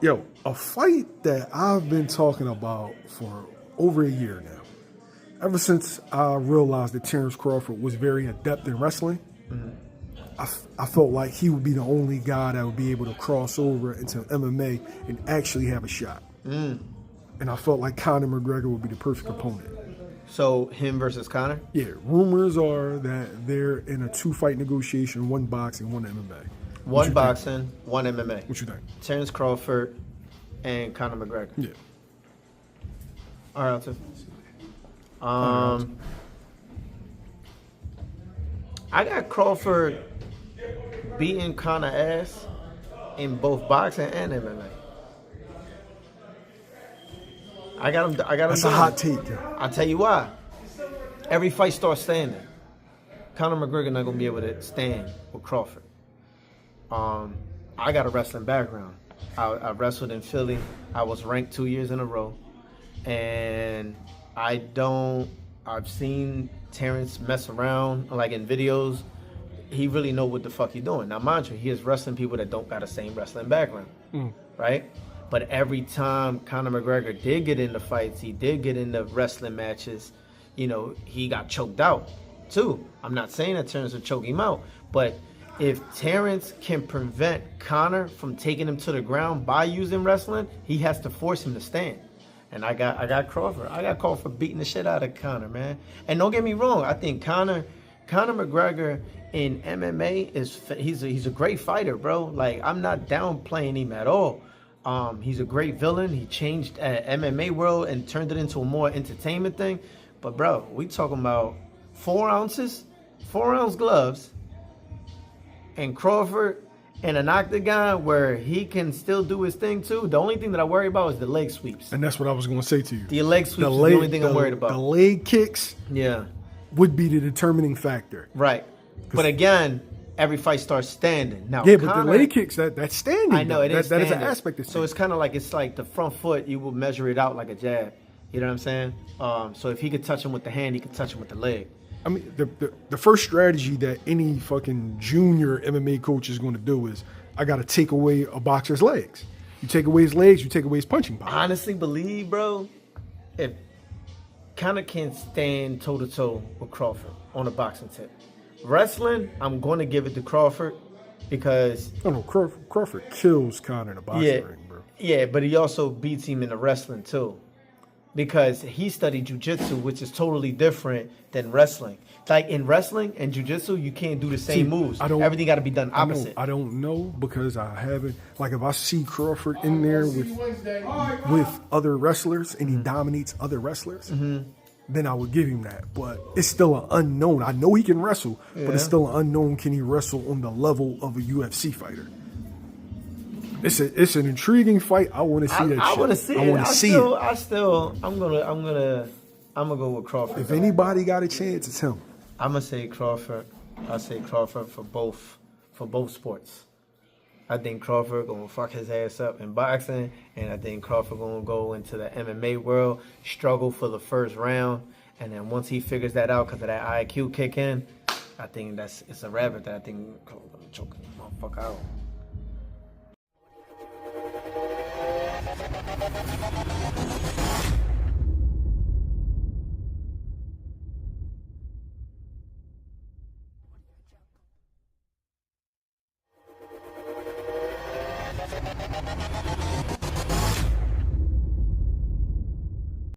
Yo, a fight that I've been talking about for over a year now. Ever since I realized that Terence Crawford was very adept in wrestling, I felt like he would be the only guy that would be able to cross over into MMA and actually have a shot. And I felt like Conor McGregor would be the perfect opponent. So him versus Conor? Yeah, rumors are that they're in a 2-fight negotiation, 1 boxing, 1 MMA. One boxing, 1 MMA. What you think? Terence Crawford and Conor McGregor. Yeah. All right, I got Crawford beating Conor ass in both boxing and MMA. I got him. That's a hot take, yo. I'll tell you why. Every fight starts standing. Conor McGregor not gonna be able to stand with Crawford. I got a wrestling background. I wrestled in Philly. I was ranked 2 years in a row, and I've seen Terence mess around like in videos. He really know what the fuck he doing. Now, mind you, he is wrestling people that don't got the same wrestling background, right? But every time Conor McGregor did get into fights, he did get into wrestling matches, you know, he got choked out too. I'm not saying that Terence would choke him out, but if Terence can prevent Conor from taking him to the ground by using wrestling, he has to force him to stand. And I got Crawford. I got Crawford beating the shit out of Conor, man. And don't get me wrong, I think Conor McGregor in MMA he's a great fighter, bro. Like, I'm not downplaying him at all. He's a great villain. He changed MMA world and turned it into a more entertainment thing. But bro, we talking about 4 ounces, 4-ounce gloves, and Crawford in an octagon where he can still do his thing too. The only thing that I worry about is the leg sweeps. And that's what I was going to say to you. The leg sweeps is the only thing I'm worried about. The leg kicks would be the determining factor. Right. But again, every fight starts standing. Now, yeah, but the leg kicks, that's standing. I know, it is standing. That is an aspect of it. So it's kind of like, it's like the front foot, you will measure it out like a jab. You know what I'm saying? So if he could touch him with the hand, he could touch him with the leg. I mean, the first strategy that any fucking junior MMA coach is going to do is, I got to take away a boxer's legs. You take away his legs, you take away his punching power. I honestly believe, bro, if Conor can't stand toe-to-toe with Crawford on a boxing tip. Wrestling, I'm going to give it to Crawford because... No, Crawford kills Conor in a boxing ring, bro. Yeah, but he also beats him in the wrestling, too. Because he studied jiu-jitsu, which is totally different than wrestling. Like, in wrestling and jiu-jitsu, you can't do the same moves. Everything got to be done opposite. I don't know because I haven't... Like, if I see Crawford in there with other wrestlers and he dominates other wrestlers, then I would give him that. But it's still an unknown. I know he can wrestle, but it's still an unknown. Can he wrestle on the level of a UFC fighter? It's an intriguing fight. I want to see that. I want to see it. I want to see it. I'm gonna go with Crawford. If anybody got a chance, it's him. I'm gonna say Crawford. I say Crawford for both sports. I think Crawford gonna fuck his ass up in boxing, and I think Crawford gonna go into the MMA world, struggle for the first round, and then once he figures that out because of that IQ kick in, I think it's a rabbit that I think Crawford gonna choke the motherfucker out.